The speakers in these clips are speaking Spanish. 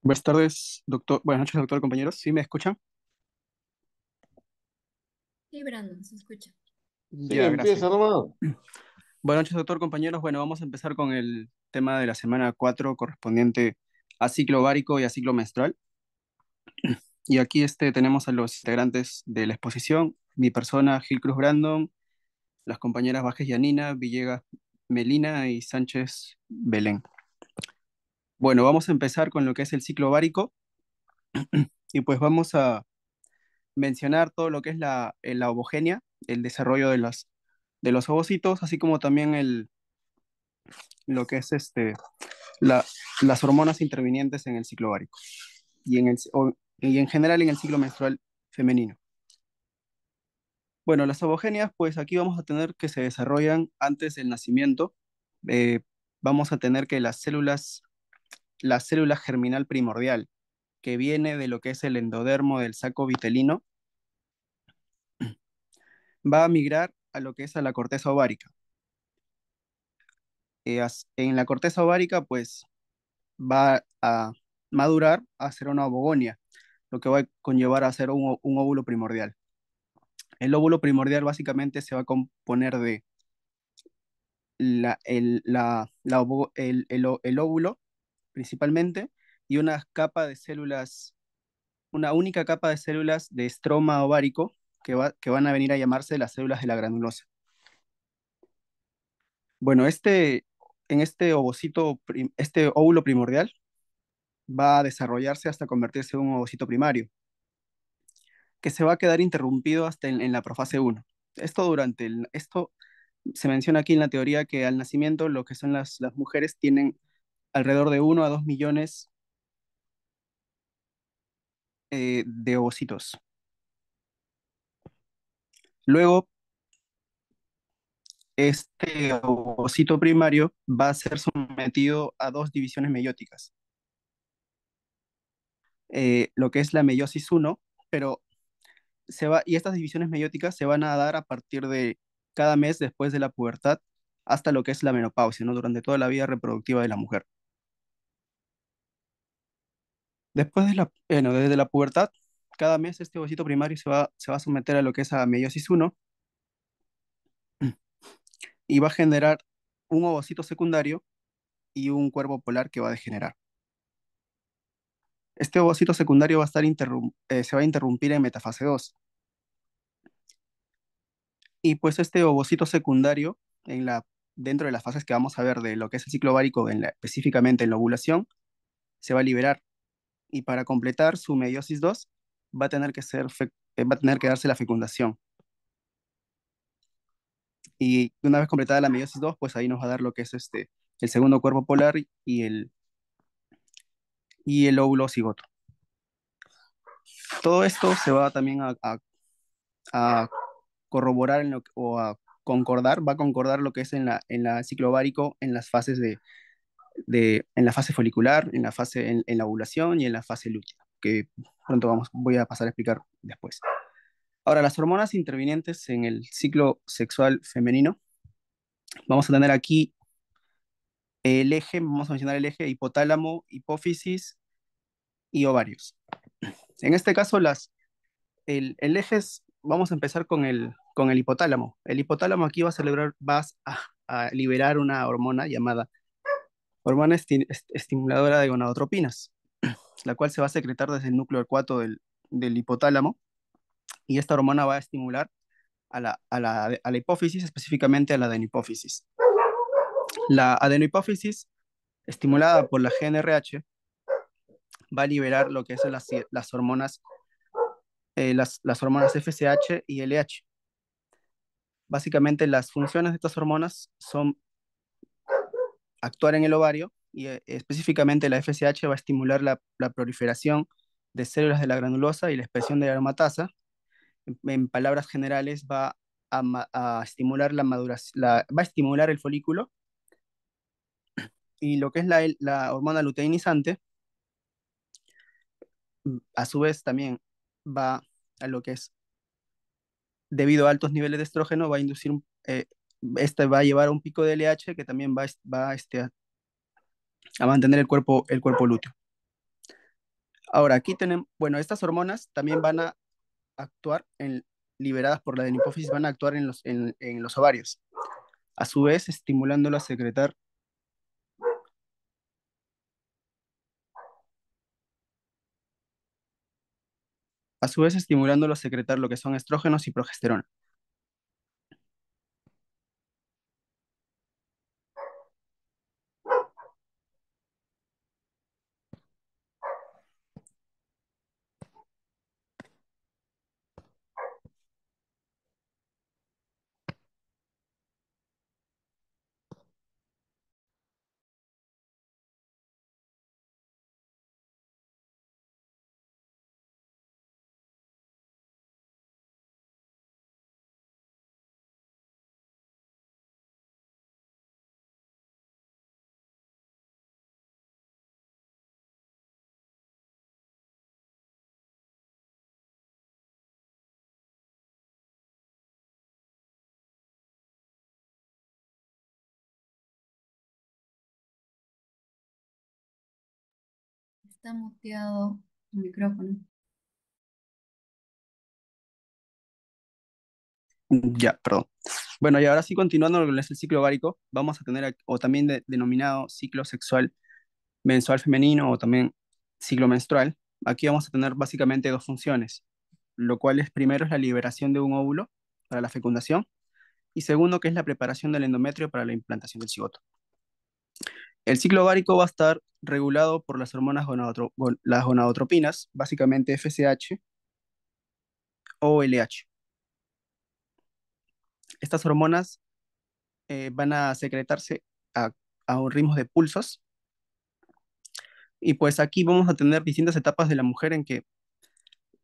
Buenas tardes, doctor. Buenas noches, doctor, compañeros. ¿Sí me escuchan? Sí, Brandon, se escucha. Sí, Ya, gracias. empieza nomás. Buenas noches, doctor, compañeros. Bueno, vamos a empezar con el tema de la semana 4 correspondiente a ciclo ovárico y a ciclo menstrual. Y aquí tenemos a los integrantes de la exposición, mi persona, Gil Cruz Brandon, las compañeras Vázquez Yanina, Villegas Melina y Sánchez Belén. Bueno, vamos a empezar con lo que es el ciclo ovárico y pues vamos a mencionar todo lo que es la ovogenia, el desarrollo de los ovocitos, así como también lo que es la- las hormonas intervinientes en el ciclo ovárico y en general en el ciclo menstrual femenino. Bueno, las ovogenias, pues aquí vamos a tener que se desarrollan antes del nacimiento. Eh, Vamos a tener que la célula germinal primordial, que viene de lo que es el endodermo del saco vitelino, va a migrar a lo que es a la corteza ovárica. En la corteza ovárica, pues va a madurar a ser una ovogonia, lo que va a conllevar a ser un óvulo primordial. El óvulo primordial básicamente se va a componer de el óvulo principalmente y una capa de células, una única capa de células de estroma ovárico que van a venir a llamarse las células de la granulosa. Bueno, en este este óvulo primordial va a desarrollarse hasta convertirse en un ovocito primario, que se va a quedar interrumpido hasta en la profase uno. Esto se menciona aquí en la teoría que al nacimiento lo que son las mujeres tienen alrededor de 1 a 2 millones de ovocitos. Luego, este ovocito primario va a ser sometido a dos divisiones meióticas, lo que es la meiosis uno, pero y estas divisiones meióticas se van a dar a partir de cada mes después de la pubertad hasta lo que es la menopausia, ¿no? Durante toda la vida reproductiva de la mujer. Desde la pubertad, cada mes este ovocito primario se va a someter a lo que es a meiosis uno y va a generar un ovocito secundario y un cuerpo polar que va a degenerar. Este ovocito secundario se va a interrumpir en metafase 2. Y pues este ovocito secundario, dentro de las fases que vamos a ver de lo que es el ciclo ovárico, específicamente en la ovulación, se va a liberar. Y para completar su meiosis 2, va a tener que darse la fecundación. Y una vez completada la meiosis 2, pues ahí nos va a dar lo que es el segundo cuerpo polar y el óvulo cigoto. Todo esto se va también a corroborar o a concordar, va a concordar lo que es en la ciclo ovárico, en las fases en la fase folicular, en la ovulación y en la fase lútea, que voy a pasar a explicar después. Ahora, las hormonas intervinientes en el ciclo sexual femenino, vamos a tener aquí vamos a mencionar el eje hipotálamo, hipófisis y ovarios. En este caso, el eje vamos a empezar con el hipotálamo. El hipotálamo aquí a liberar una hormona llamada hormona estimuladora de gonadotropinas, la cual se va a secretar desde el núcleo arcuato del hipotálamo, y esta hormona va a estimular a la hipófisis, específicamente a la adenopófisis. La adenopófisis, estimulada por la GnRH, va a liberar lo que son las hormonas FSH y LH. Básicamente las funciones de estas hormonas son actuar en el ovario y específicamente la FSH va a estimular la proliferación de células de la granulosa y la expresión de la aromatasa. En palabras generales, a estimular va a estimular el folículo, y lo que es la hormona luteinizante, a su vez también va a lo que es, debido a altos niveles de estrógeno, va a inducir, este va a llevar a un pico de LH que también va a a mantener el cuerpo lúteo. Ahora, aquí tenemos, bueno, estas hormonas también van a actuar liberadas por la hipófisis, van a actuar en los ovarios, a su vez estimulándolo a secretar, a su vez estimulándolo a secretar lo que son estrógenos y progesterona. Está muteado tu micrófono. Ya, perdón. Bueno, y ahora sí, continuando con el ciclo ovárico, vamos a tener, o también denominado ciclo sexual mensual femenino o también ciclo menstrual. Aquí vamos a tener básicamente dos funciones, lo cual es primero es la liberación de un óvulo para la fecundación y segundo que es la preparación del endometrio para la implantación del cigoto. El ciclo ovárico va a estar regulado por las hormonas las gonadotropinas, básicamente FSH o LH. Estas hormonas van a secretarse a, a un ritmo de pulsos y pues aquí vamos a tener distintas etapas de la mujer en que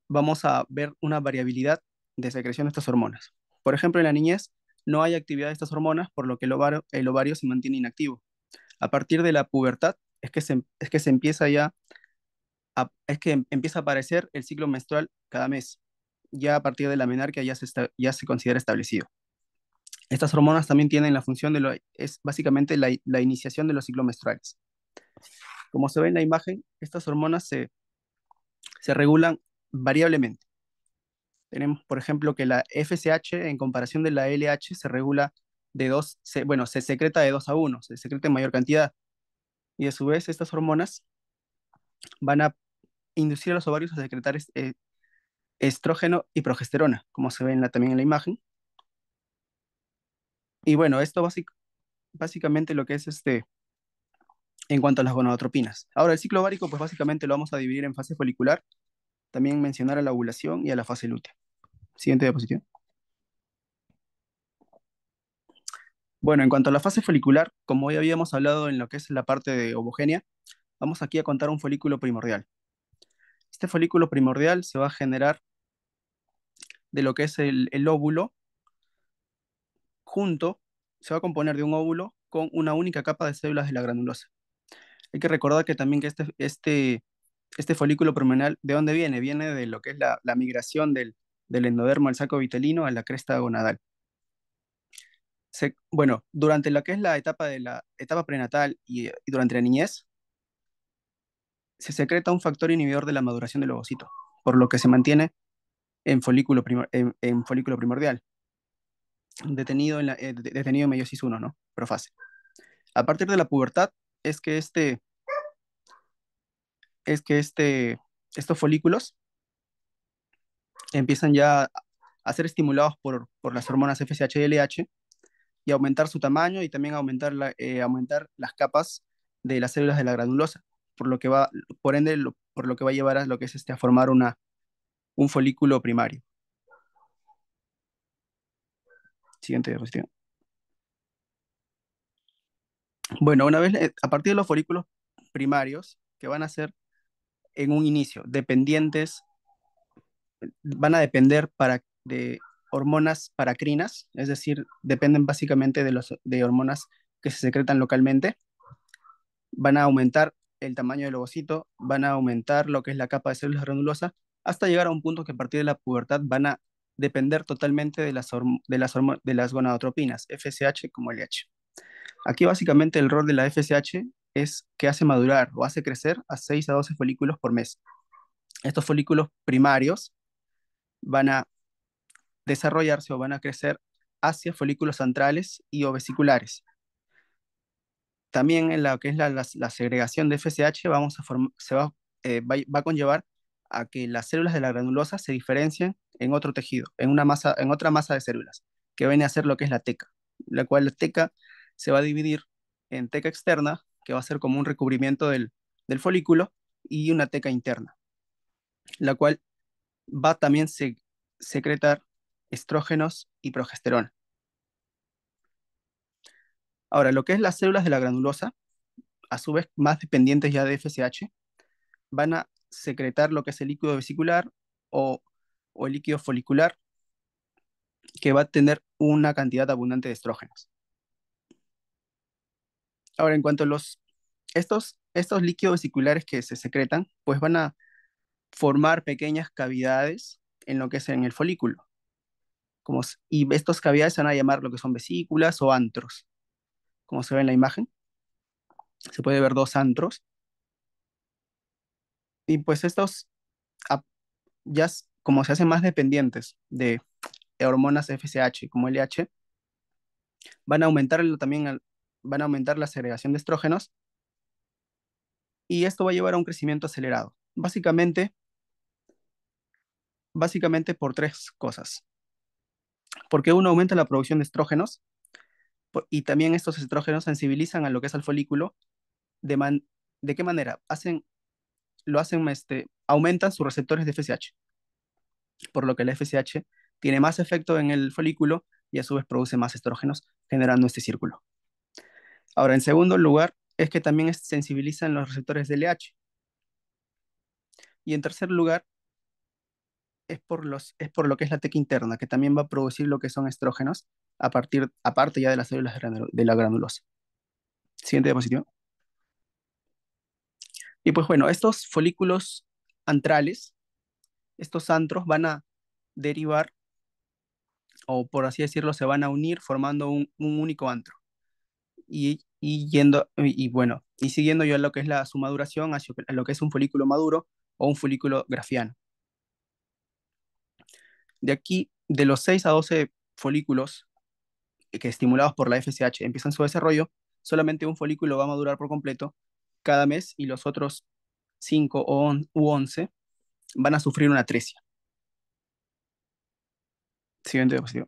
vamos a ver una variabilidad de secreción de estas hormonas. Por ejemplo, en la niñez no hay actividad de estas hormonas, por lo que el ovario se mantiene inactivo. A partir de la pubertad es que se empieza ya es que empieza a aparecer el ciclo menstrual cada mes. Ya a partir de la menarquia ya se considera establecido. Estas hormonas también tienen la función es básicamente la iniciación de los ciclos menstruales. Como se ve en la imagen, estas hormonas se regulan variablemente. Tenemos, por ejemplo, que la FSH en comparación de la LH se regula bueno, se secreta de 2 a 1, se secreta en mayor cantidad. Y a su vez, estas hormonas van a inducir a los ovarios a secretar estrógeno y progesterona, como se ve también en la imagen. Y bueno, básicamente lo que es en cuanto a las gonadotropinas. Ahora, el ciclo ovárico, pues básicamente lo vamos a dividir en fase folicular, también mencionar a la ovulación y a la fase lútea. Siguiente diapositiva. Bueno, en cuanto a la fase folicular, como ya habíamos hablado en lo que es la parte de ovogenia, vamos aquí a contar un folículo primordial. Este folículo primordial se va a generar de lo que es el óvulo junto, se va a componer de un óvulo con una única capa de células de la granulosa. Hay que recordar que también que este folículo primordial, ¿de dónde viene? Viene de lo que es la migración del endodermo al saco vitelino a la cresta gonadal. Bueno, durante lo que es la etapa de la etapa prenatal y durante la niñez, se secreta un factor inhibidor de la maduración del ovocito, por lo que se mantiene en folículo primordial, detenido en meiosis 1, ¿no? Profase. A partir de la pubertad es que es que estos folículos empiezan ya a ser estimulados por las hormonas FSH y LH y aumentar su tamaño y también aumentar las capas de las células de la granulosa, por lo que va, por ende, por lo que va a llevar a lo que es a formar un folículo primario. Siguiente diapositiva. Bueno, a partir de los folículos primarios, que van a ser en un inicio dependientes, van a depender de hormonas paracrinas, es decir, dependen básicamente de hormonas que se secretan localmente, van a aumentar el tamaño del ovocito, van a aumentar lo que es la capa de células granulosas, hasta llegar a un punto que a partir de la pubertad van a depender totalmente de las gonadotropinas, FSH como LH. Aquí básicamente el rol de la FSH es que hace madurar o hace crecer a 6 a 12 folículos por mes. Estos folículos primarios van a desarrollarse o van a crecer hacia folículos centrales y o vesiculares. También en lo que es la segregación de FSH va a conllevar a que las células de la granulosa se diferencien en otro tejido, en otra masa de células, que viene a ser lo que es la teca, la cual la teca se va a dividir en teca externa, que va a ser como un recubrimiento del folículo, y una teca interna, la cual va también a secretar estrógenos y progesterona. Ahora, lo que es las células de la granulosa, a su vez más dependientes ya de FSH, van a secretar lo que es el líquido vesicular o, o el líquido folicular, que va a tener una cantidad abundante de estrógenos. Ahora, en cuanto a estos líquidos vesiculares que se secretan, pues van a formar pequeñas cavidades en lo que es en el folículo. Y estas cavidades se van a llamar lo que son vesículas o antros. Como se ve en la imagen, se puede ver dos antros. Y pues estos ap- como se hacen más dependientes de hormonas FSH como LH, van a aumentar van a aumentar la segregación de estrógenos, y esto va a llevar a un crecimiento acelerado. Básicamente por tres cosas. Porque uno aumenta la producción de estrógenos y también estos estrógenos sensibilizan a lo que es el folículo. ¿De, ¿De qué manera? Aumentan sus receptores de FSH, por lo que el FSH tiene más efecto en el folículo y a su vez produce más estrógenos, generando este círculo. Ahora, en segundo lugar, es que también sensibilizan los receptores de LH. Y en tercer lugar, es por lo que es la teca interna, que también va a producir lo que son estrógenos aparte ya de las células de la granulosa. Siguiente diapositiva. Y pues bueno, estos folículos antrales, estos antros van a derivar, o por así decirlo, se van a unir formando un único antro. Y siguiendo ya lo que es su maduración hacia lo que es un folículo maduro o un folículo grafiano. De aquí, de los 6 a 12 folículos que estimulados por la FSH empiezan su desarrollo, solamente un folículo va a madurar por completo cada mes y los otros 5 u 11 van a sufrir una atresia. Siguiente diapositiva.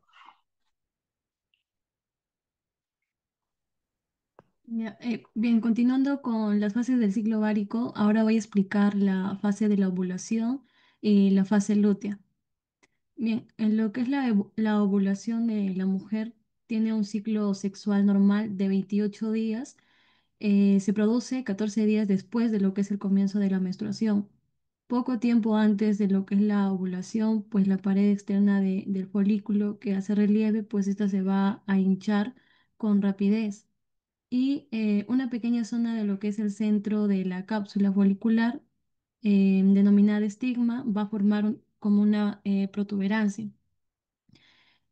Ya, bien, continuando con las fases del ciclo ovárico, ahora voy a explicar la fase de la ovulación y la fase lútea. Bien, en lo que es la ovulación de la mujer, tiene un ciclo sexual normal de 28 días. Se produce 14 días después de lo que es el comienzo de la menstruación. Poco tiempo antes de lo que es la ovulación, pues la pared externa del folículo que hace relieve, pues esta se va a hinchar con rapidez. Y una pequeña zona de lo que es el centro de la cápsula folicular, denominada estigma, va a formar como una protuberancia.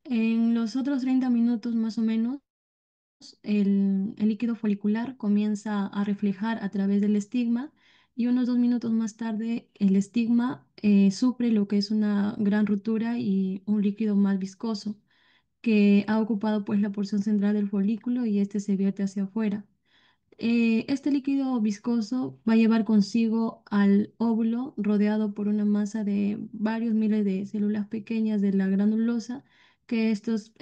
En los otros 30 minutos más o menos, el líquido folicular comienza a reflejar a través del estigma, y unos 2 minutos más tarde el estigma sufre lo que es una gran ruptura y un líquido más viscoso que ha ocupado pues la porción central del folículo, y este se vierte hacia afuera. Este líquido viscoso va a llevar consigo al óvulo rodeado por una masa de varios miles de células pequeñas de la granulosa, que estos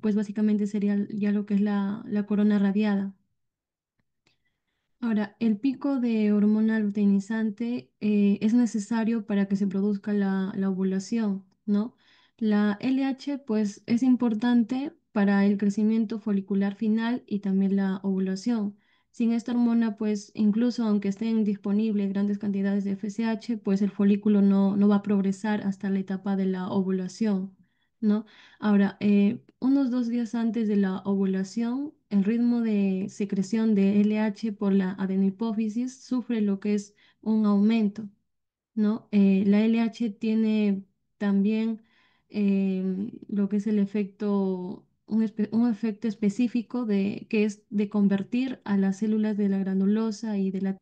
pues básicamente sería ya lo que es la corona radiada. Ahora, el pico de hormona luteinizante es necesario para que se produzca la ovulación, ¿no? La LH, pues, es importante para el crecimiento folicular final y también la ovulación. Sin esta hormona, pues, incluso aunque estén disponibles grandes cantidades de FSH, pues el folículo no va a progresar hasta la etapa de la ovulación, ¿no? Ahora, unos 2 días antes de la ovulación, el ritmo de secreción de LH por la adenohipófisis sufre lo que es un aumento, ¿no? La LH tiene también lo que es el efecto un efecto específico que es de convertir a las células de la granulosa y de la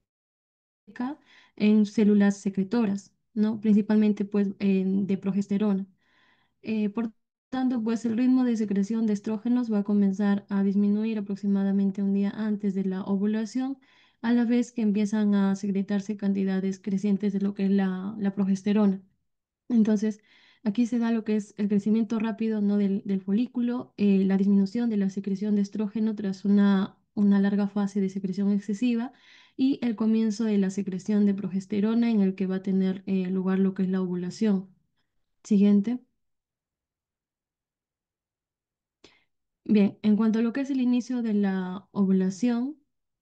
teca en células secretoras, ¿no? Principalmente pues de progesterona. Por tanto, pues el ritmo de secreción de estrógenos va a comenzar a disminuir aproximadamente un día antes de la ovulación, a la vez que empiezan a secretarse cantidades crecientes de lo que es la progesterona. Entonces, aquí se da lo que es el crecimiento rápido, ¿no? del folículo, la disminución de la secreción de estrógeno tras una larga fase de secreción excesiva y el comienzo de la secreción de progesterona en el que va a tener lugar lo que es la ovulación. Siguiente. Bien, en cuanto a lo que es el inicio de la ovulación,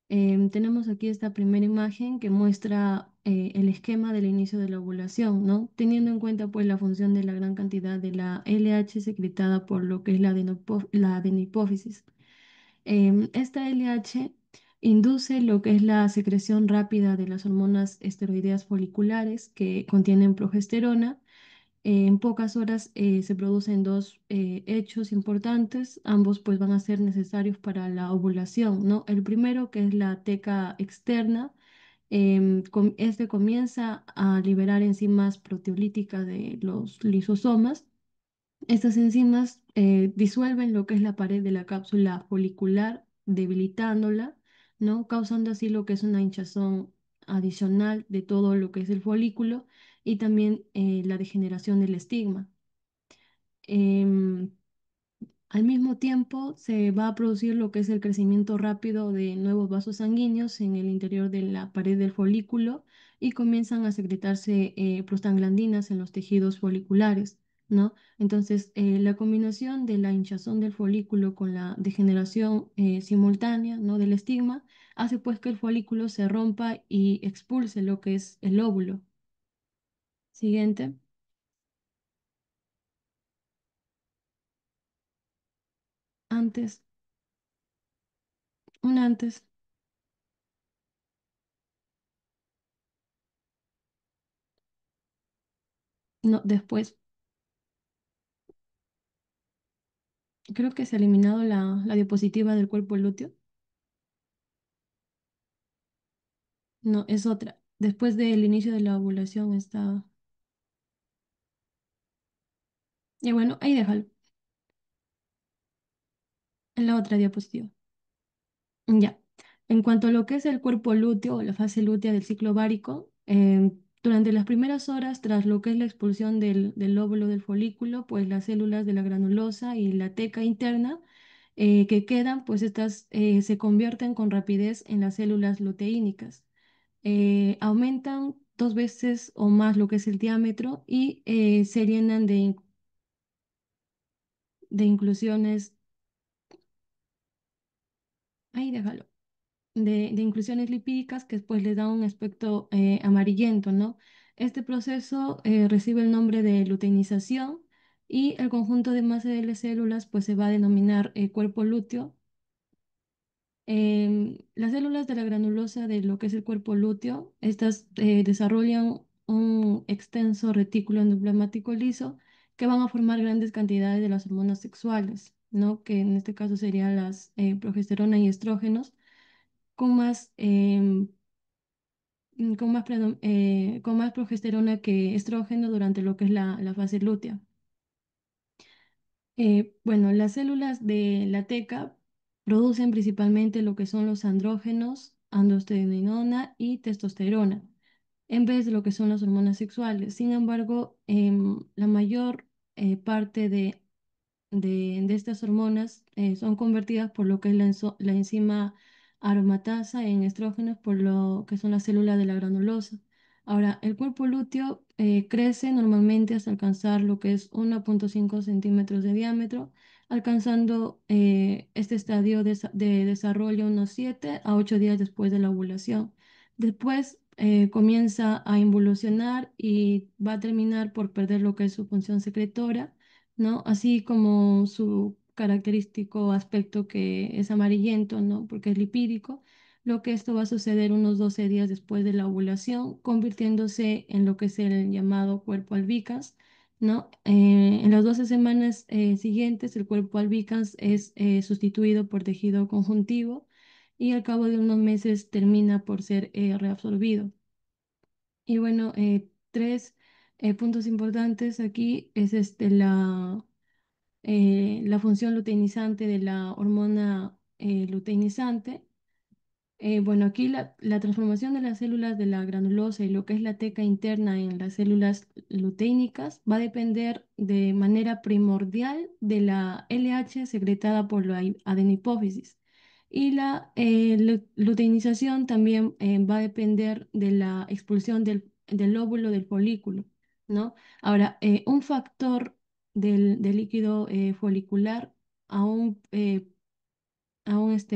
tenemos aquí esta primera imagen que muestra el esquema del inicio de la ovulación, ¿no? Teniendo en cuenta pues la función de la gran cantidad de la LH secretada por lo que es la adenopófisis. Esta LH induce lo que es la secreción rápida de las hormonas esteroideas foliculares que contienen progesterona. En pocas horas se producen dos hechos importantes, ambos pues van a ser necesarios para la ovulación, ¿no? El primero, que es la teca externa, este comienza a liberar enzimas proteolíticas de los lisosomas. Estas enzimas disuelven lo que es la pared de la cápsula folicular, debilitándola, ¿no? Causando así lo que es una hinchazón adicional de todo lo que es el folículo y también la degeneración del estigma. Em, Al mismo tiempo, se va a producir lo que es el crecimiento rápido de nuevos vasos sanguíneos en el interior de la pared del folículo y comienzan a secretarse prostaglandinas en los tejidos foliculares, ¿no? Entonces, la combinación de la hinchazón del folículo con la degeneración simultánea, ¿no? del estigma hace pues que el folículo se rompa y expulse lo que es el óvulo. Siguiente. Antes, un antes, no, después. Creo que se ha eliminado la diapositiva del cuerpo lúteo. No, es otra. Después del inicio de la ovulación está... Y bueno, ahí déjalo. En la otra diapositiva. Ya. En cuanto a lo que es el cuerpo lúteo o la fase lútea del ciclo ovárico, durante las primeras horas, tras lo que es la expulsión del óvulo del folículo, pues las células de la granulosa y la teca interna que quedan, pues estas se convierten con rapidez en las células luteínicas. Aumentan dos veces o más lo que es el diámetro y se llenan de inclusiones, ahí déjalo, de inclusiones lipídicas que después les da un aspecto amarillento, ¿no? Este proceso recibe el nombre de luteinización y el conjunto de masa de las células pues se va a denominar cuerpo lúteo. Las células de la granulosa de lo que es el cuerpo lúteo, estas desarrollan un extenso retículo endoplasmático liso que van a formar grandes cantidades de las hormonas sexuales, ¿no? Que en este caso serían las progesterona y estrógenos, con más, con más progesterona que estrógeno durante lo que es la fase lútea. Bueno, las células de la teca producen principalmente lo que son los andrógenos, androstenediona y testosterona, en vez de lo que son las hormonas sexuales. Sin embargo, la mayor parte de estas hormonas son convertidas por lo que es la enzima aromatasa en estrógenos por lo que son las células de la granulosa. Ahora, el cuerpo lúteo crece normalmente hasta alcanzar lo que es 1,5 centímetros de diámetro, alcanzando este estadio de desarrollo unos 7 a 8 días después de la ovulación. Después comienza a involucionar y va a terminar por perder lo que es su función secretora, ¿no? Así como su característico aspecto que es amarillento, ¿no? Porque es lipídico, lo que esto va a suceder unos 12 días después de la ovulación, convirtiéndose en lo que es el llamado cuerpo albicans, ¿no? En las 12 semanas siguientes, el cuerpo albicans es sustituido por tejido conjuntivo y al cabo de unos meses termina por ser reabsorbido. Y bueno, tres puntos importantes aquí es la función luteinizante de la hormona luteinizante. Bueno, aquí la transformación de las células de la granulosa y lo que es la teca interna en las células luteínicas va a depender de manera primordial de la LH secretada por la adenipófisis. Y la luteinización también va a depender de la expulsión del lóbulo del folículo, ¿no? Ahora, un factor del líquido folicular aún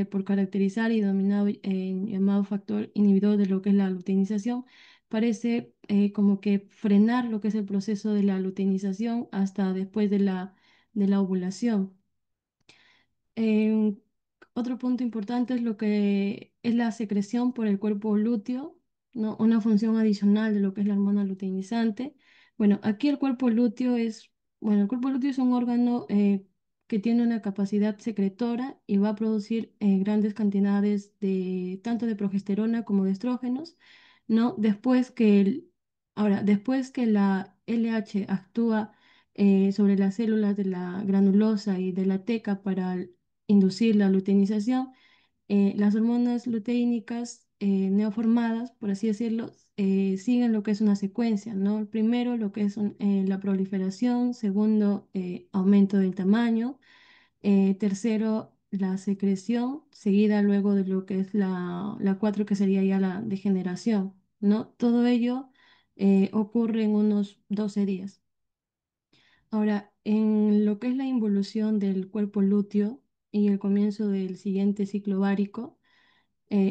por caracterizar y dominado llamado factor inhibidor de lo que es la luteinización, parece como que frenar lo que es el proceso de la luteinización hasta después de la ovulación. Eh, Otro punto importante es lo que es la secreción por el cuerpo lúteo, ¿no? Una función adicional de lo que es la hormona luteinizante. Bueno, aquí el cuerpo lúteo es un órgano que tiene una capacidad secretora y va a producir grandes cantidades de tanto de progesterona como de estrógenos, ¿no? Después que la LH actúa sobre las células de la granulosa y de la teca para inducir la luteinización, las hormonas luteínicas neoformadas, por así decirlo, siguen lo que es una secuencia, ¿no? Primero, lo que es la proliferación, segundo, aumento del tamaño, tercero, la secreción, seguida luego de lo que es la 4 que sería ya la degeneración, ¿no? Todo ello ocurre en unos 12 días. Ahora, en lo que es la involución del cuerpo lúteo y el comienzo del siguiente ciclo ovárico,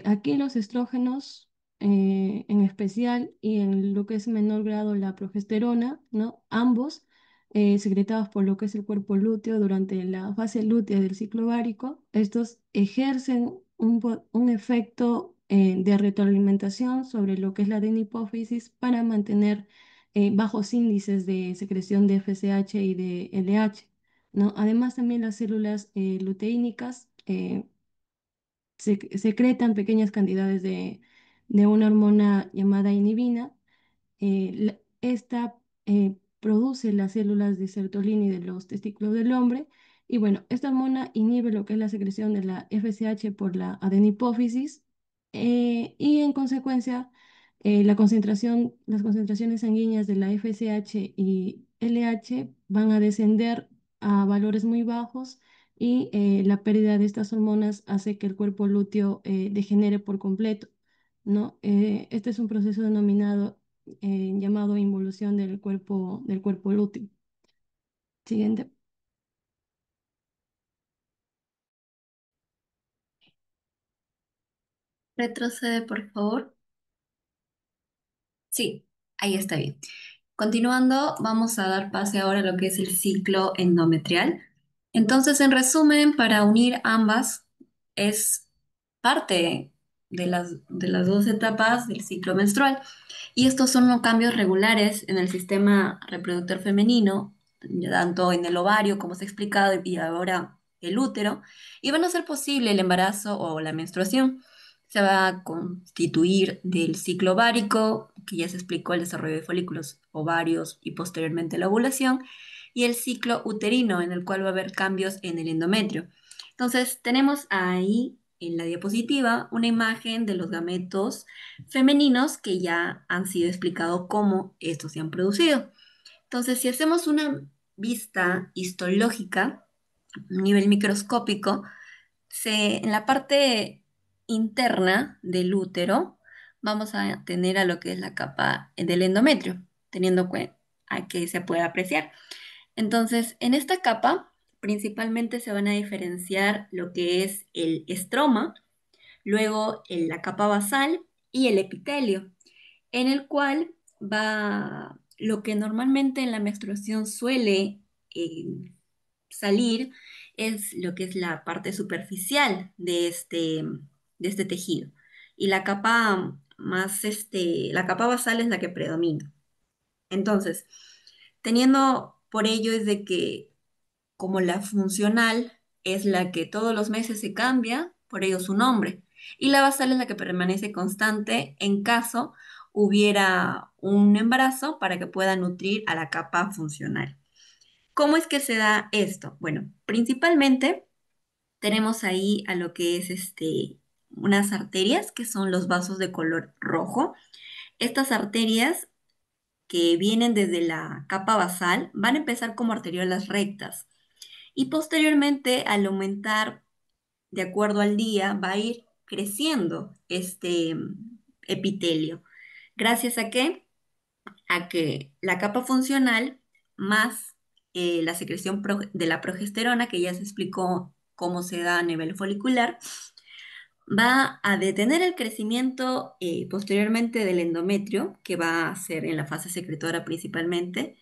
aquí los estrógenos, en especial, y en lo que es menor grado la progesterona, ¿no? Ambos secretados por lo que es el cuerpo lúteo durante la fase lútea del ciclo ovárico, estos ejercen un efecto de retroalimentación sobre lo que es la adenohipófisis para mantener bajos índices de secreción de FSH y de LH, ¿no? Además, también las células luteínicas secretan pequeñas cantidades de una hormona llamada inhibina. Esta produce las células de Sertolini de los testículos del hombre. Y bueno, esta hormona inhibe lo que es la secreción de la FSH por la adenipófisis y en consecuencia las concentraciones sanguíneas de la FSH y LH van a descender a valores muy bajos y la pérdida de estas hormonas hace que el cuerpo lúteo degenere por completo, ¿no? Este es un proceso denominado llamado involución del cuerpo lúteo. Siguiente. Retrocede, por favor. Sí, ahí está bien. Continuando, vamos a dar pase ahora a lo que es el ciclo endometrial. Entonces, en resumen, para unir ambas es parte de las dos etapas del ciclo menstrual. Y estos son los cambios regulares en el sistema reproductor femenino, tanto en el ovario, como se ha explicado, y ahora el útero, y van a hacer posible el embarazo o la menstruación. Se va a constituir del ciclo ovárico, que ya se explicó el desarrollo de folículos ovarios y posteriormente la ovulación, y el ciclo uterino, en el cual va a haber cambios en el endometrio. Entonces, tenemos ahí en la diapositiva una imagen de los gametos femeninos que ya han sido explicados cómo estos se han producido. Entonces, si hacemos una vista histológica a un nivel microscópico, en la parte interna del útero vamos a tener a lo que es la capa del endometrio, teniendo a que se pueda apreciar. Entonces, en esta capa principalmente se van a diferenciar lo que es el estroma, luego la capa basal y el epitelio, en el cual va lo que normalmente en la menstruación suele salir es lo que es la parte superficial de este tejido. Y la capa la capa basal es la que predomina. Entonces, Teniendo por ello es de que como la funcional es la que todos los meses se cambia, por ello su nombre, y la basal es la que permanece constante en caso hubiera un embarazo para que pueda nutrir a la capa funcional. ¿Cómo es que se da esto? Bueno, principalmente tenemos ahí a lo que es unas arterias que son los vasos de color rojo. Estas arterias que vienen desde la capa basal van a empezar como arteriolas rectas y posteriormente al aumentar de acuerdo al día va a ir creciendo este epitelio. ¿Gracias a qué? A que la capa funcional más la secreción de la progesterona, que ya se explicó cómo se da a nivel folicular, va a detener el crecimiento posteriormente del endometrio, que va a ser en la fase secretora principalmente,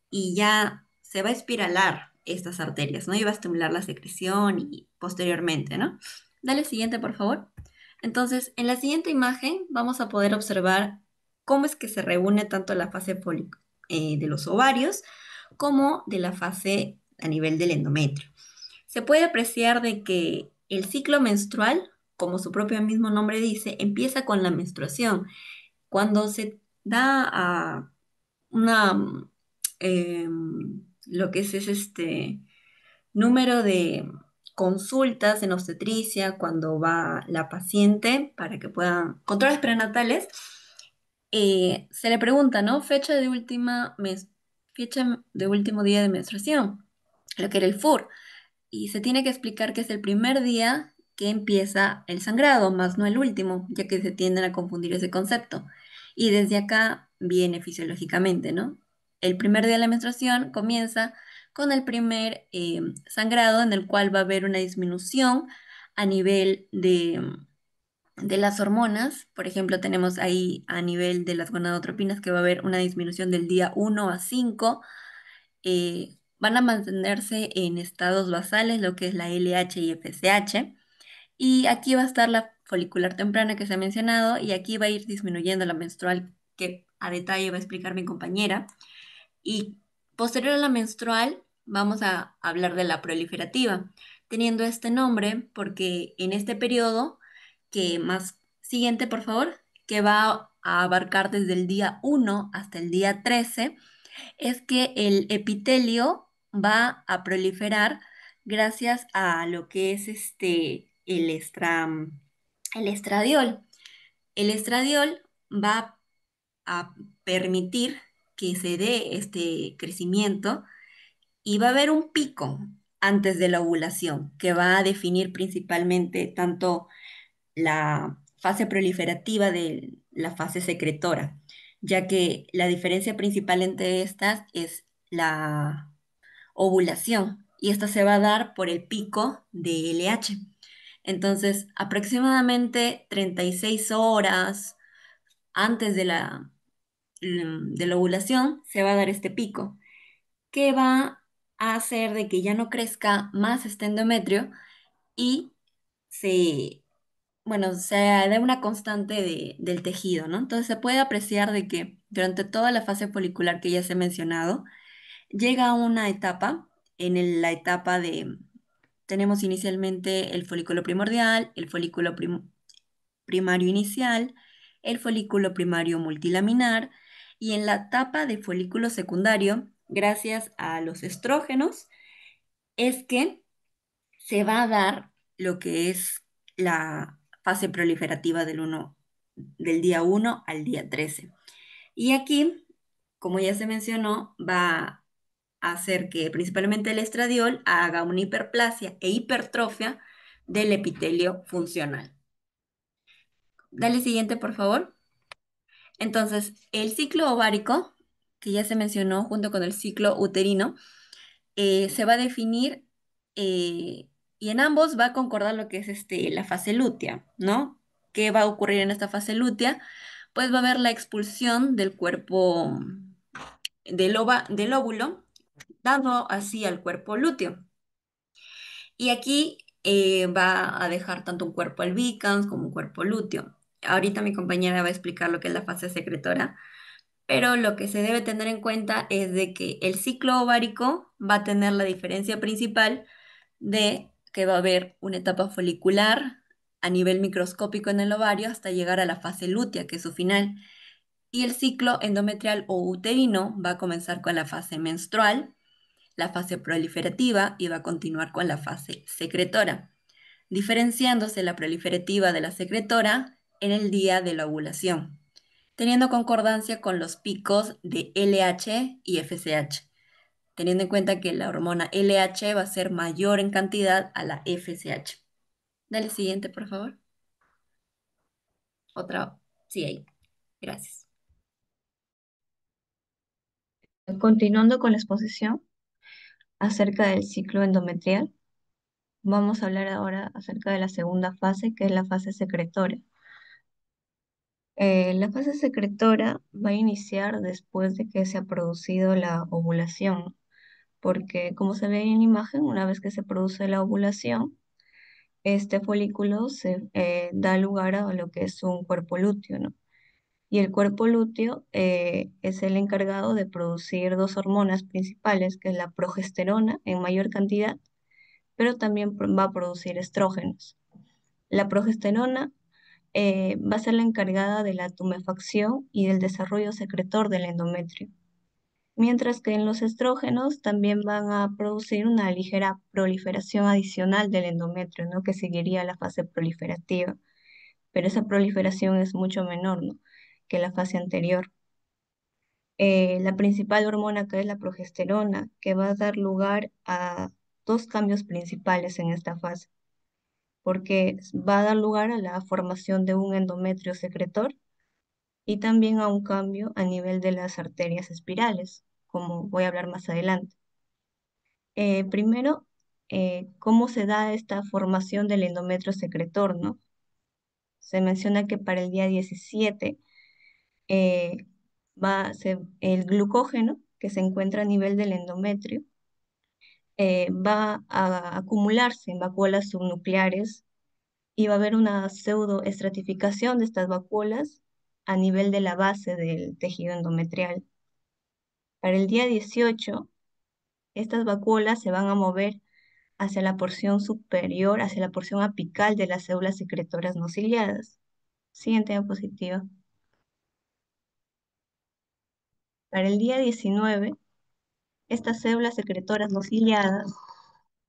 y ya se va a espiralar estas arterias, ¿no? Y va a estimular la secreción y posteriormente, ¿no? Dale siguiente, por favor. Entonces, en la siguiente imagen vamos a poder observar cómo es que se reúne tanto la fase de los ovarios como de la fase a nivel del endometrio. Se puede apreciar de que el ciclo menstrual, como su propio mismo nombre dice, empieza con la menstruación. Cuando se da a una, lo que es número de consultas en obstetricia cuando va la paciente para que puedan, controles prenatales, se le pregunta, ¿no? Fecha de último día de menstruación, lo que era el FUR, y se tiene que explicar que es el primer día que empieza el sangrado, más no el último, ya que se tienden a confundir ese concepto. Y desde acá viene fisiológicamente, ¿no? El primer día de la menstruación comienza con el primer sangrado en el cual va a haber una disminución a nivel de las hormonas. Por ejemplo, tenemos ahí a nivel de las gonadotropinas que va a haber una disminución del día 1 a 5. Van a mantenerse en estados basales, lo que es la LH y FSH. Y aquí va a estar la folicular temprana que se ha mencionado, y aquí va a ir disminuyendo la menstrual, que a detalle va a explicar mi compañera. Y posterior a la menstrual, vamos a hablar de la proliferativa, teniendo este nombre porque en este periodo, que más siguiente, por favor, que va a abarcar desde el día 1 hasta el día 13, es que el epitelio va a proliferar gracias a lo que es el estradiol. El estradiol va a permitir que se dé este crecimiento y va a haber un pico antes de la ovulación que va a definir principalmente tanto la fase proliferativa de la fase secretora, ya que la diferencia principal entre estas es la ovulación y esta se va a dar por el pico de LH. Entonces, aproximadamente 36 horas antes de la ovulación se va a dar este pico, que va a hacer de que ya no crezca más este endometrio y se, bueno, se dé una constante del tejido, ¿no? Entonces se puede apreciar de que durante toda la fase folicular que ya se ha mencionado, llega a una etapa, la etapa tenemos inicialmente el folículo primordial, el folículo primario inicial, el folículo primario multilaminar, y en la etapa de folículo secundario, gracias a los estrógenos, es que se va a dar lo que es la fase proliferativa del día 1 al día 13. Y aquí, como ya se mencionó, va a hacer que principalmente el estradiol haga una hiperplasia e hipertrofia del epitelio funcional. Dale siguiente, por favor. Entonces, el ciclo ovárico, que ya se mencionó junto con el ciclo uterino, se va a definir y en ambos va a concordar lo que es la fase lútea, ¿no? ¿Qué va a ocurrir en esta fase lútea? Pues va a haber la expulsión del cuerpo del óvulo, dando así al cuerpo lúteo. Y aquí va a dejar tanto un cuerpo albicans como un cuerpo lúteo. Ahorita mi compañera va a explicar lo que es la fase secretora, Pero lo que se debe tener en cuenta es de que el ciclo ovárico va a tener la diferencia principal de que va a haber una etapa folicular a nivel microscópico en el ovario hasta llegar a la fase lútea, que es su final. Y el ciclo endometrial o uterino va a comenzar con la fase menstrual, la fase proliferativa y va a continuar con la fase secretora, diferenciándose la proliferativa de la secretora en el día de la ovulación, teniendo concordancia con los picos de LH y FSH, teniendo en cuenta que la hormona LH va a ser mayor en cantidad a la FSH. Dale siguiente, por favor. Otra. Sí, ahí. Gracias. Continuando con la exposición acerca del ciclo endometrial, vamos a hablar ahora acerca de la segunda fase, que es la fase secretora. La fase secretora va a iniciar después de que se ha producido la ovulación, porque como se ve en la imagen, una vez que se produce la ovulación, este folículo da lugar a lo que es un cuerpo lúteo, ¿no? Y el cuerpo lúteo es el encargado de producir dos hormonas principales, que es la progesterona en mayor cantidad, pero también va a producir estrógenos. La progesterona va a ser la encargada de la tumefacción y del desarrollo secretor del endometrio, mientras que en los estrógenos también van a producir una ligera proliferación adicional del endometrio, ¿no? Que seguiría la fase proliferativa, pero esa proliferación es mucho menor, ¿no? Que la fase anterior. La principal hormona que es la progesterona, que va a dar lugar a dos cambios principales en esta fase, porque va a dar lugar a la formación de un endometrio secretor y también a un cambio a nivel de las arterias espirales, como voy a hablar más adelante. Primero, ¿cómo se da esta formación del endometrio secretor, no? Se menciona que para el día 17 eh, el glucógeno que se encuentra a nivel del endometrio va a acumularse en vacuolas subnucleares y va a haber una pseudoestratificación de estas vacuolas a nivel de la base del tejido endometrial. Para el día 18, estas vacuolas se van a mover hacia la porción superior, hacia la porción apical de las células secretoras no ciliadas. Siguiente diapositiva. Para el día 19, estas células secretoras no ciliadas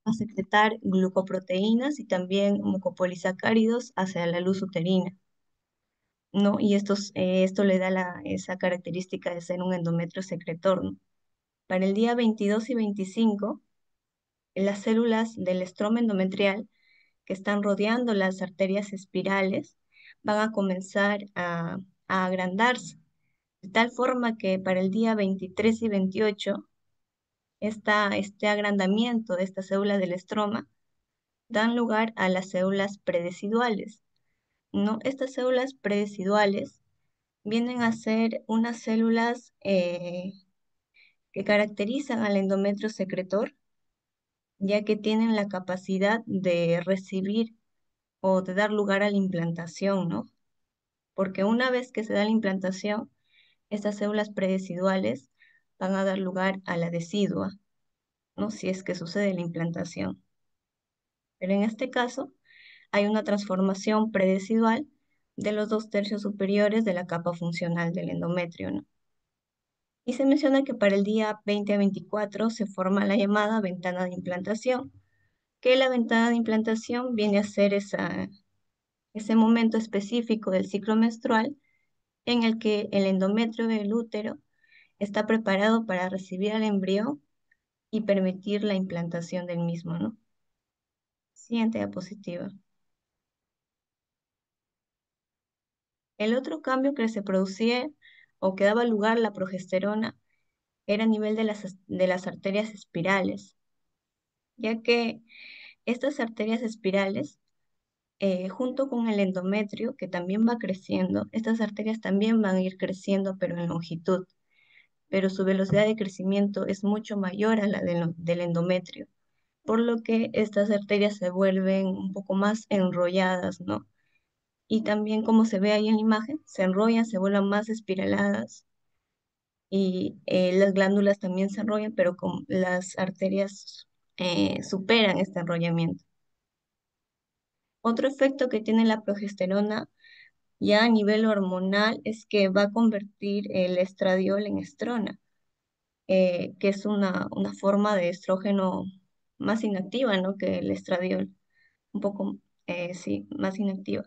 van a secretar glucoproteínas y también mucopolisacáridos hacia la luz uterina, ¿no? Y esto le da esa característica de ser un endometrio secretor, ¿no? Para el día 22 y 25, las células del estroma endometrial que están rodeando las arterias espirales van a comenzar a agrandarse, de tal forma que para el día 23 y 28, este agrandamiento de estas células del estroma dan lugar a las células predesiduales, ¿no? Estas células predesiduales vienen a ser unas células que caracterizan al endometrio secretor, ya que tienen la capacidad de recibir o de dar lugar a la implantación, ¿no? Porque una vez que se da la implantación, estas células predesiduales van a dar lugar a la decidua, ¿no? Si es que sucede la implantación. Pero en este caso, hay una transformación predesidual de los 2/3 superiores de la capa funcional del endometrio, ¿no? Y se menciona que para el día 20 a 24 se forma la llamada ventana de implantación, que la ventana de implantación viene a ser ese momento específico del ciclo menstrual en el que el endometrio del útero está preparado para recibir al embrión y permitir la implantación del mismo, ¿no? Siguiente diapositiva. El otro cambio que se producía o que daba lugar a la progesterona era a nivel de las arterias espirales, ya que estas arterias espirales, junto con el endometrio, que también va creciendo, estas arterias también van a ir creciendo, pero en longitud, pero su velocidad de crecimiento es mucho mayor a la del endometrio, por lo que estas arterias se vuelven un poco más enrolladas, ¿no? Y también, como se ve ahí en la imagen, se enrollan, se vuelven más espiraladas y las glándulas también se enrollan, pero las arterias superan este enrollamiento. Otro efecto que tiene la progesterona ya a nivel hormonal es que va a convertir el estradiol en estrona, que es una forma de estrógeno más inactiva, ¿no? Que el estradiol, un poco, sí, más inactiva.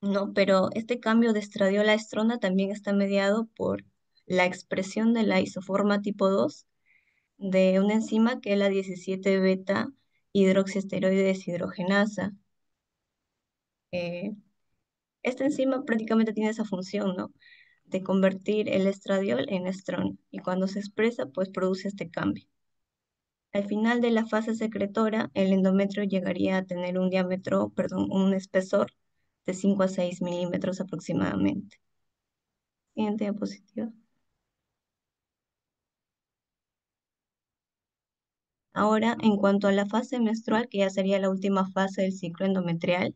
No, pero este cambio de estradiol a estrona también está mediado por la expresión de la isoforma tipo 2 de una enzima que es la 17 beta hidroxiesteroide deshidrogenasa. Eh, Esta enzima prácticamente tiene esa función, ¿no? De convertir el estradiol en estrona y cuando se expresa, pues produce este cambio. Al final de la fase secretora, el endometrio llegaría a tener un diámetro, perdón, un espesor de 5 a 6 milímetros aproximadamente. Siguiente diapositiva. Ahora, en cuanto a la fase menstrual, que ya sería la última fase del ciclo endometrial,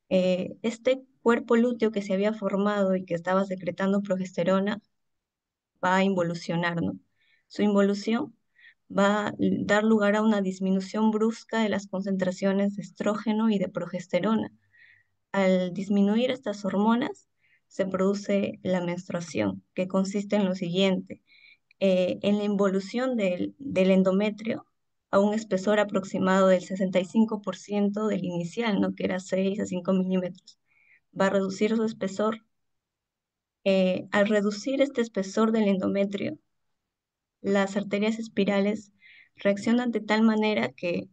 este cuerpo lúteo que se había formado y que estaba secretando progesterona va a involucionar, ¿no? Su involución va a dar lugar a una disminución brusca de las concentraciones de estrógeno y de progesterona. Al disminuir estas hormonas, se produce la menstruación, que consiste en lo siguiente: en la involución del endometrio a un espesor aproximado del 65% del inicial, ¿no? Que era 6 a 5 milímetros. Va a reducir su espesor. Al reducir este espesor del endometrio, las arterias espirales reaccionan de tal manera que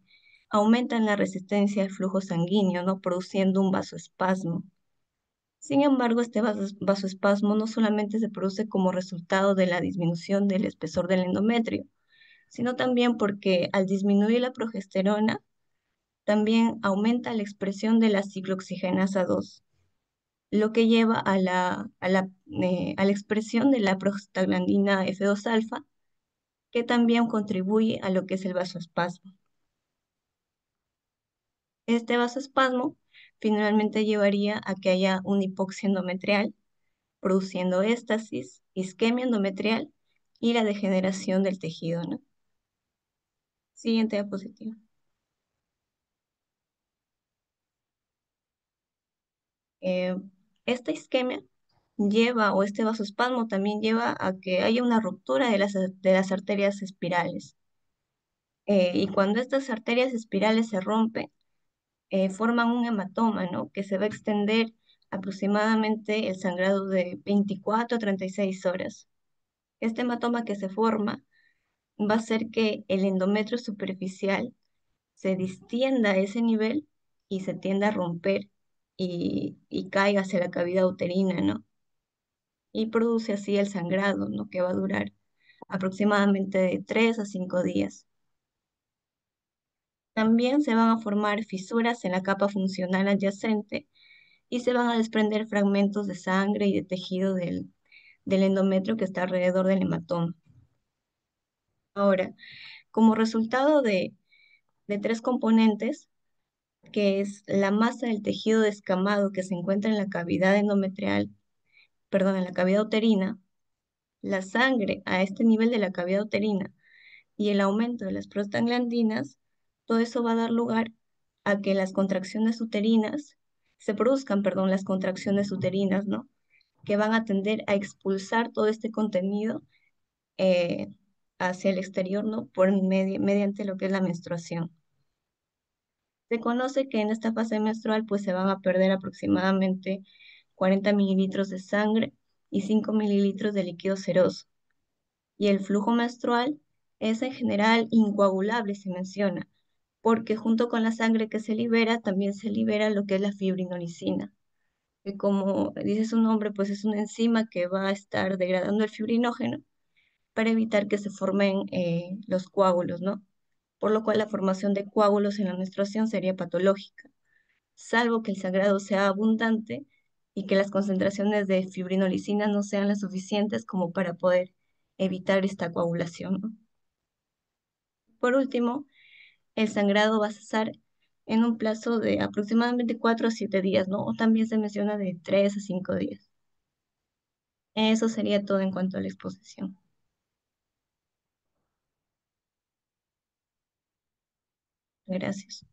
aumentan la resistencia al flujo sanguíneo, ¿no? Produciendo un vasoespasmo. Sin embargo, este vasoespasmo no solamente se produce como resultado de la disminución del espesor del endometrio, sino también porque al disminuir la progesterona, también aumenta la expresión de la ciclooxigenasa 2, lo que lleva a la expresión de la prostaglandina F2 alfa, que también contribuye a lo que es el vasoespasmo. Este vasoespasmo finalmente llevaría a que haya una hipoxia endometrial, produciendo éstasis, isquemia endometrial y la degeneración del tejido, ¿no? Siguiente diapositiva. Eh, esta isquemia lleva, o este vasoespasmo también lleva a que haya una ruptura de las arterias espirales. Y cuando estas arterias espirales se rompen, forman un hematoma, ¿no? Que se va a extender aproximadamente el sangrado de 24 a 36 horas. Este hematoma que se forma va a hacer que el endometrio superficial se distienda a ese nivel y se tienda a romper y caiga hacia la cavidad uterina, ¿no? Y produce así el sangrado, ¿no? Que va a durar aproximadamente de 3 a 5 días. También se van a formar fisuras en la capa funcional adyacente y se van a desprender fragmentos de sangre y de tejido del endometrio que está alrededor del hematoma. Ahora, como resultado de tres componentes, que es la masa del tejido descamado que se encuentra en la cavidad endometrial, perdón, en la cavidad uterina, la sangre a este nivel de la cavidad uterina y el aumento de las prostaglandinas, todo eso va a dar lugar a que las contracciones uterinas, se produzcan, perdón, las contracciones uterinas, ¿no? Que van a tender a expulsar todo este contenido eh, hacia el exterior, ¿no? Mediante lo que es la menstruación. Se conoce que en esta fase menstrual pues se van a perder aproximadamente 40 mililitros de sangre y 5 mililitros de líquido seroso. Y el flujo menstrual es en general incoagulable, se menciona, porque junto con la sangre que se libera, también se libera lo que es la fibrinolicina, que como dice su nombre, pues es una enzima que va a estar degradando el fibrinógeno para evitar que se formen los coágulos, ¿no? Por lo cual la formación de coágulos en la menstruación sería patológica, salvo que el sangrado sea abundante y que las concentraciones de fibrinolicina no sean las suficientes como para poder evitar esta coagulación, ¿no? Por último, el sangrado va a cesar en un plazo de aproximadamente 4 a 7 días, ¿no? O también se menciona de 3 a 5 días. Eso sería todo en cuanto a la exposición. Gracias.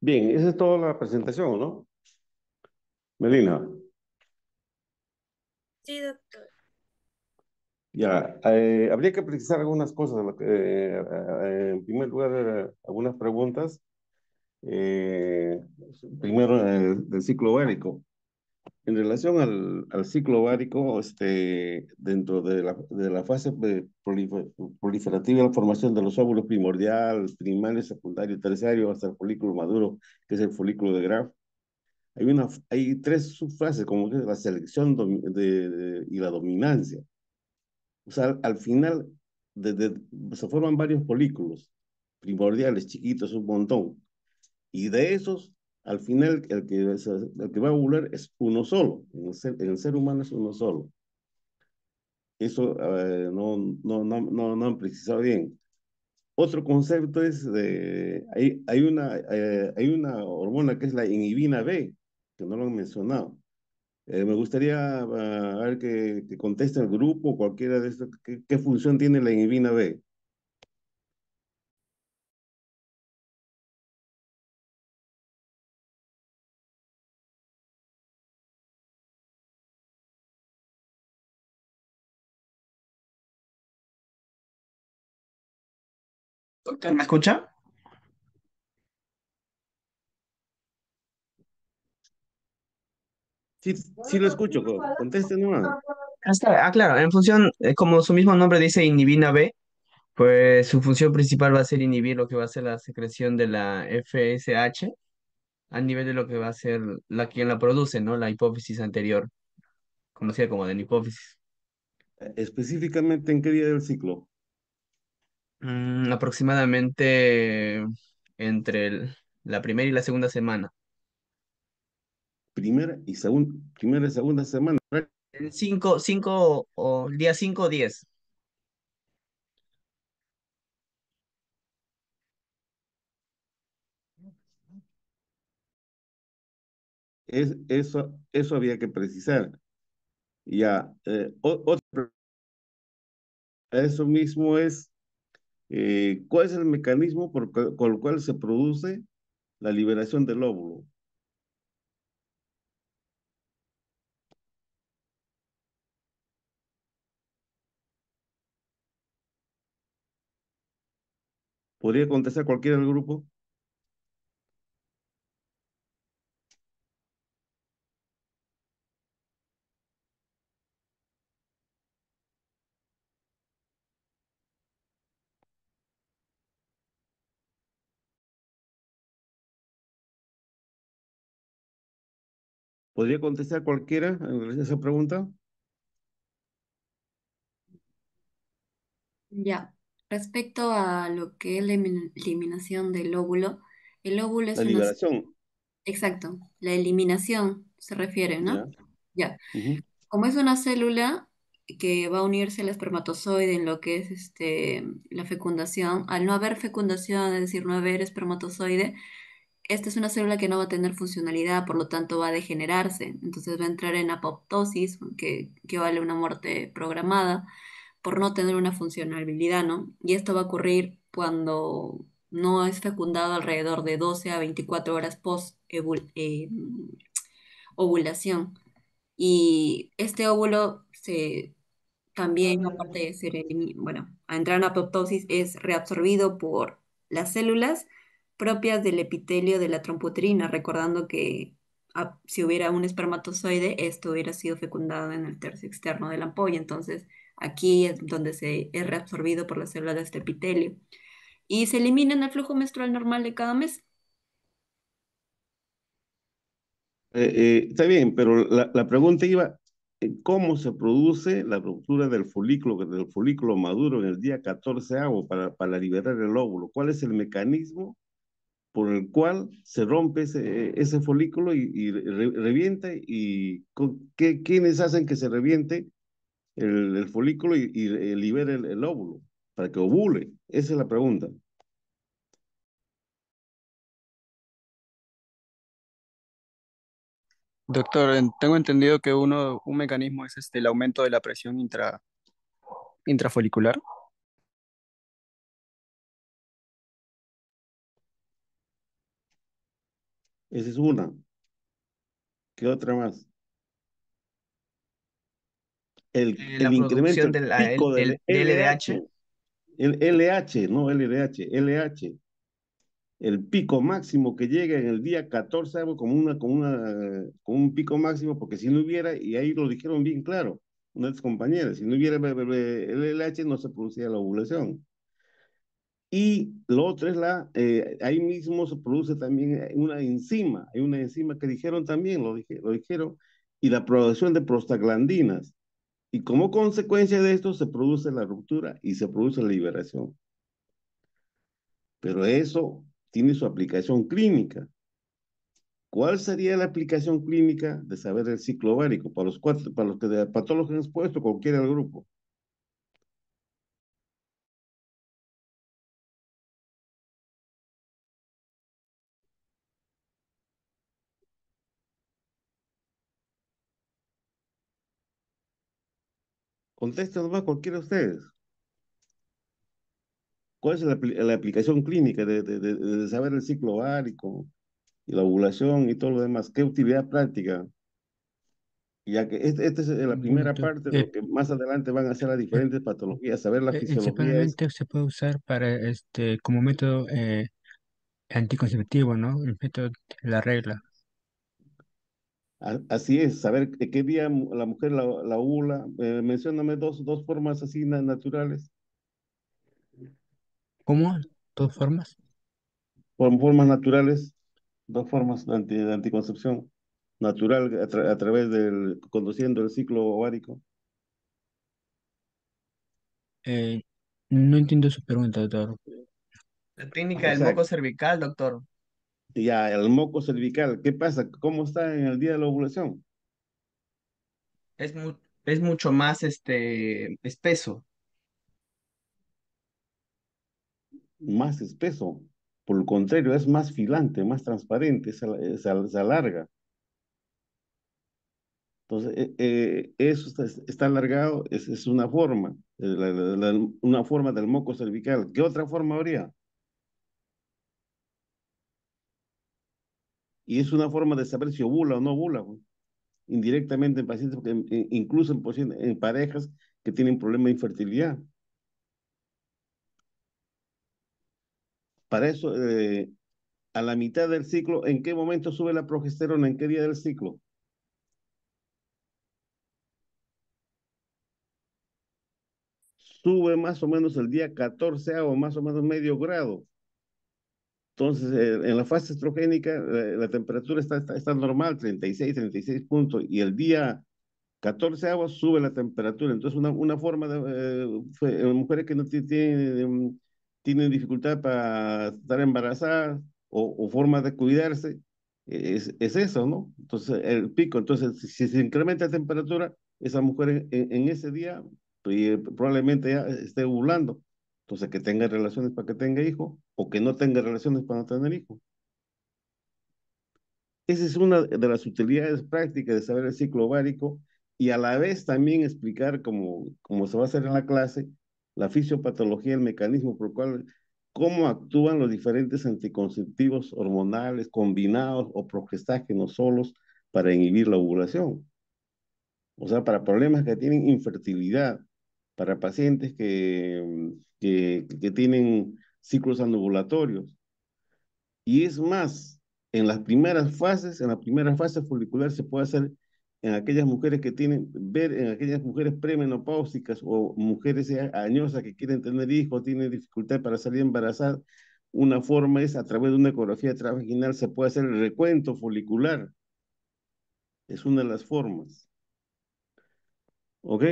Bien, esa es toda la presentación, ¿no? Melina, Sí, doctor. ya, habría que precisar algunas cosas. En primer lugar, algunas preguntas. Eh, Primero, del ciclo ovárico. En relación al ciclo ovárico, dentro de la fase proliferativa, la formación de los óvulos primordial, primario, secundario, terciario, hasta el folículo maduro, que es el folículo de Graf. Hay tres subfases, como que es la selección y la dominancia. O sea, al final se forman varios folículos primordiales, chiquitos, un montón. Y de esos, al final, el que va a ovular es uno solo. En el ser humano es uno solo. Eso no han precisado bien. Otro concepto hay una hormona que es la inhibina B, que no lo han mencionado. Me gustaría ver que conteste el grupo, cualquiera de estos, qué función tiene la inhibina B. Doctor, ¿me escucha? Sí, sí lo escucho, conteste nomás. Claro, en función, como su mismo nombre dice, inhibina B, pues su función principal va a ser inhibir lo que va a ser la secreción de la FSH a nivel de lo que va a ser quien la produce, ¿no? La hipófisis anterior, conocida como adenopófisis. Específicamente, ¿en qué día del ciclo? Aproximadamente entre la primera y la segunda semana. Primera y segunda semana. El 5 o el día 5 o 10. Eso había que precisar. Ya, eso mismo es, ¿cuál es el mecanismo con el cual se produce la liberación del óvulo? ¿Podría contestar cualquiera del grupo? ¿Podría contestar cualquiera esa pregunta? Ya. Respecto a lo que es la eliminación del óvulo, el óvulo La es una... liberación, Exacto, la eliminación se refiere, ¿no? ¿ya? Ya. Ujú. Como es una célula que va a unirse al espermatozoide en lo que es la fecundación, al no haber fecundación, es decir, no haber espermatozoide, esta es una célula que no va a tener funcionalidad, por lo tanto va a degenerarse. Entonces va a entrar en apoptosis, que vale una muerte programada, por no tener una funcionalidad, ¿no? Y esto va a ocurrir cuando no es fecundado alrededor de 12 a 24 horas post ovulación. Y este óvulo también, aparte de ser, bueno, a entrar en apoptosis, es reabsorbido por las células propias del epitelio de la tromputerina, recordando que si hubiera un espermatozoide, esto hubiera sido fecundado en el tercio externo de la ampolla. Entonces, aquí es donde es reabsorbido por las células de este epitelio. Y se elimina en el flujo menstrual normal de cada mes. Está bien, pero la pregunta iba, ¿cómo se produce la ruptura del folículo maduro en el día 14 para liberar el óvulo? ¿Cuál es el mecanismo por el cual se rompe ese folículo y revienta? ¿Y quiénes hacen que se reviente el folículo y libere el óvulo para que ovule? Esa es la pregunta. Doctor, tengo entendido que un mecanismo es el aumento de la presión intrafolicular. Esa es una. ¿Qué otra más? El La incremento, producción el de pico del de LDH. LH, el LH, no LDH, LH, el pico máximo que llega en el día 14, algo con un pico máximo, porque si no hubiera, y ahí lo dijeron bien claro, unas compañeras, si no hubiera el LH no se producía la ovulación. Y lo otro es ahí mismo se produce también una enzima, hay una enzima que dijeron también, lo dijeron, y la producción de prostaglandinas. Y como consecuencia de esto se produce la ruptura y se produce la liberación. Pero eso tiene su aplicación clínica. ¿Cuál sería la aplicación clínica de saber el ciclo ovárico para los cuatro, para todos los que han expuesto, cualquiera del grupo? Contesten nomás cualquiera de ustedes. ¿Cuál es la aplicación clínica de saber el ciclo ovárico y la ovulación y todo lo demás? ¿Qué utilidad práctica? Ya que esta es la Bueno, primera parte de lo que más adelante van a ser las eh, diferentes patologías. Saber la fisiología es, principalmente se puede usar para como método anticonceptivo, ¿no? El método de la regla. así es, saber qué día la mujer la ovula. Mencióname dos formas así naturales, ¿Cómo? ¿De todas formas? formas naturales, dos formas de anticoncepción natural a través conduciendo el ciclo ovárico. Eh, no entiendo su pregunta, doctor. La técnica O del sea, moco cervical, doctor. ya el moco cervical, ¿qué pasa? ¿Cómo está en el día de la ovulación? Es mucho más espeso. Más espeso. Por el contrario, es más filante, más transparente, se alarga. Entonces, eso está alargado, es una forma, una forma del moco cervical. ¿Qué otra forma habría? Y es una forma de saber si ovula o no ovula, pues, indirectamente en pacientes, porque incluso en parejas que tienen problemas de infertilidad. Para eso, a la mitad del ciclo, ¿en qué momento sube la progesterona? ¿En qué día del ciclo? Sube más o menos el día 14 o más o menos medio grado. Entonces, en la fase estrogénica, la temperatura está normal, 36 puntos, y el día 14 aguas sube la temperatura. Entonces, una forma mujeres que no tienen dificultad para estar embarazadas o forma de cuidarse, es eso, ¿no? Entonces, el pico. Entonces, si se incrementa la temperatura, esa mujer en ese día probablemente ya esté ovulando. Entonces, que tenga relaciones para que tenga hijo o que no tenga relaciones para no tener hijo. Esa es una de las utilidades prácticas de saber el ciclo ovárico y a la vez también explicar, como se va a hacer en la clase, la fisiopatología, el mecanismo por el cual, cómo actúan los diferentes anticonceptivos hormonales combinados o progestágenos solos para inhibir la ovulación. O sea, para problemas que tienen infertilidad, para pacientes que tienen ciclos anovulatorios. Y es más, en la primera fase folicular se puede hacer en aquellas mujeres en aquellas mujeres premenopáusicas o mujeres ya añosas que quieren tener hijos, tienen dificultad para salir embarazadas. Una forma es a través de una ecografía transvaginal se puede hacer el recuento folicular. Es una de las formas. ¿Ok?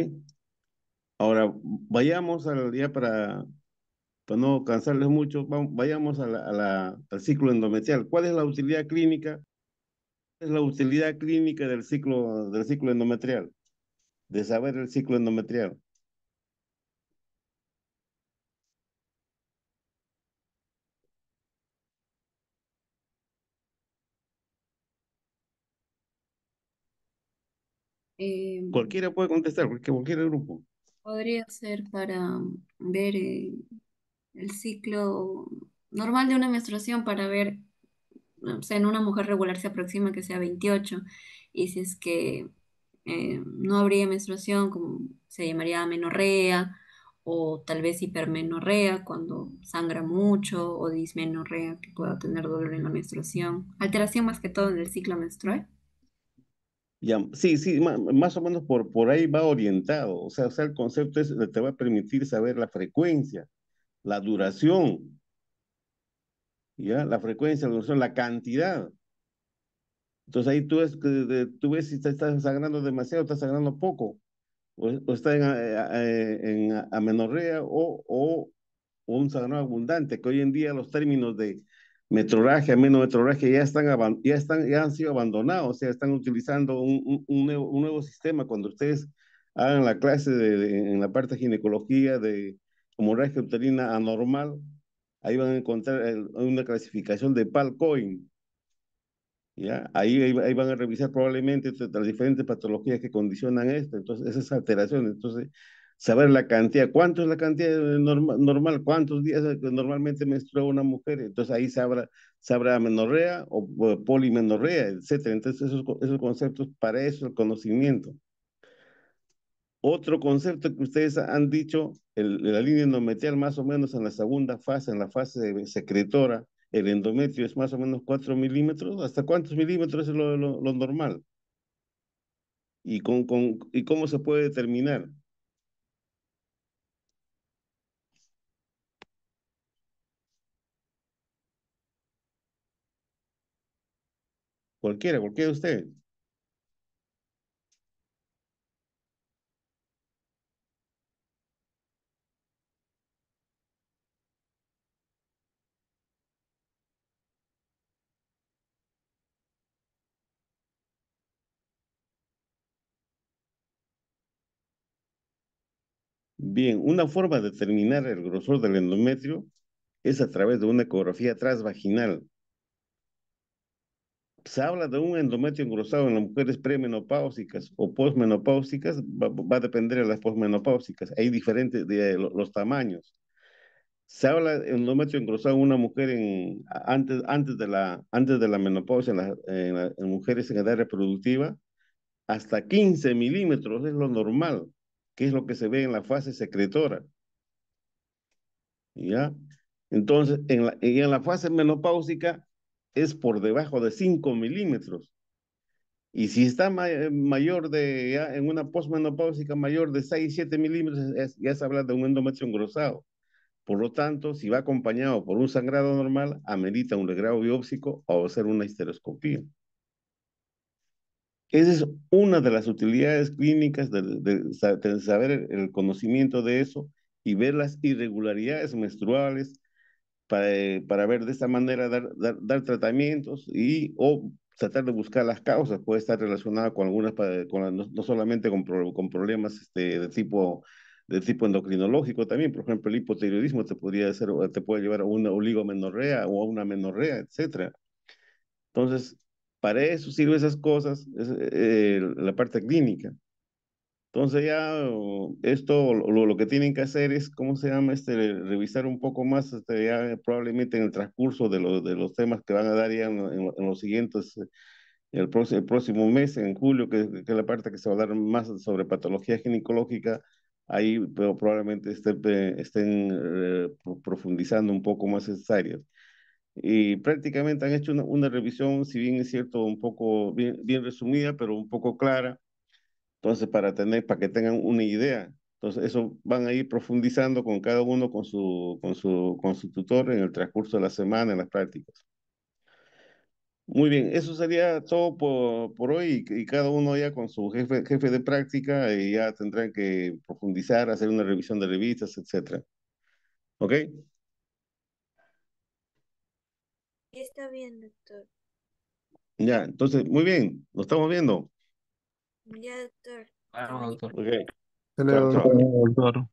Ahora, vayamos ya para no cansarles mucho, vayamos al ciclo endometrial. ¿Cuál es la utilidad clínica? Es la utilidad clínica del ciclo endometrial, de saber el ciclo endometrial. Cualquiera puede contestar, cualquier grupo. Podría ser para ver el ciclo normal de una menstruación para ver, o sea, en una mujer regular se aproxima que sea 28 y si es que no habría menstruación, como se llamaría amenorrea o tal vez hipermenorrea cuando sangra mucho o dismenorrea que pueda tener dolor en la menstruación. Alteración más que todo en el ciclo menstrual. Ya, sí, sí, más o menos por ahí va orientado. O sea, el concepto es, te va a permitir saber la frecuencia, la duración, ¿ya? La frecuencia, la duración, la cantidad. Entonces ahí tú ves si estás sangrando demasiado, estás sangrando poco, o está en amenorrea o un sangrado abundante, que hoy en día los términos de metrorragia, menometrorragia ya han sido abandonados, o sea, están utilizando un nuevo sistema. Cuando ustedes hagan la clase en la parte de ginecología de hemorragia uterina anormal, ahí van a encontrar una clasificación de Palcoin. ¿Ya? Ahí van a revisar probablemente las diferentes patologías que condicionan esto, entonces esas alteraciones, entonces saber la cantidad, cuánto es la cantidad normal, cuántos días normalmente menstrua una mujer, entonces ahí sabrá amenorrea o polimenorrea, etcétera. Entonces esos conceptos, para eso el conocimiento. Otro concepto que ustedes han dicho, la línea endometrial más o menos en la segunda fase, en la fase secretora, el endometrio es más o menos 4 milímetros. ¿Hasta cuántos milímetros es lo normal? ¿Y cómo se puede determinar? Cualquiera de ustedes. Bien, una forma de determinar el grosor del endometrio es a través de una ecografía transvaginal. Se habla de un endometrio engrosado en las mujeres premenopáusicas o posmenopáusicas, va a depender de las posmenopáusicas. Hay diferentes los tamaños. Se habla de endometrio engrosado en una mujer antes de la menopausia en mujeres en edad reproductiva, hasta 15 milímetros es lo normal, que es lo que se ve en la fase secretora. ¿Ya? Entonces, en la fase menopáusica es por debajo de 5 milímetros. Y si está mayor ya en una posmenopáusica mayor de 6 7 milímetros, ya se habla de un endometrio engrosado. Por lo tanto, si va acompañado por un sangrado normal, amerita un regrado biópsico o hacer una histeroscopía. Esa es una de las utilidades clínicas de saber el conocimiento de eso y ver las irregularidades menstruales para ver de esta manera, dar tratamientos o tratar de buscar las causas. Puede estar relacionada con algunas, no solamente con problemas de tipo endocrinológico también. Por ejemplo, el hipotiroidismo te puede llevar a una oligomenorrea o a una menorrea, etcétera. Entonces, para eso sirven esas cosas, la parte clínica. Entonces ya esto lo que tienen que hacer es, ¿cómo se llama? Revisar un poco más, ya probablemente en el transcurso de los temas que van a dar ya en los siguientes, el próximo mes, en julio, que es la parte que se va a dar más sobre patología ginecológica, ahí pero probablemente estén profundizando un poco más esas áreas. Y prácticamente han hecho una revisión, si bien es cierto, un poco bien resumida, pero un poco clara. Entonces, para que tengan una idea. Entonces, eso van a ir profundizando con cada uno con su tutor en el transcurso de la semana en las prácticas. Muy bien, eso sería todo por hoy y cada uno ya con su jefe de práctica y ya tendrán que profundizar, hacer una revisión de revistas, etcétera. ¿Ok? Está bien, doctor. Ya, entonces, muy bien, nos estamos viendo. Ya, doctor. Hasta Claro, mañana. doctor. Ok, Hasta chao, luego. chao. Doctor.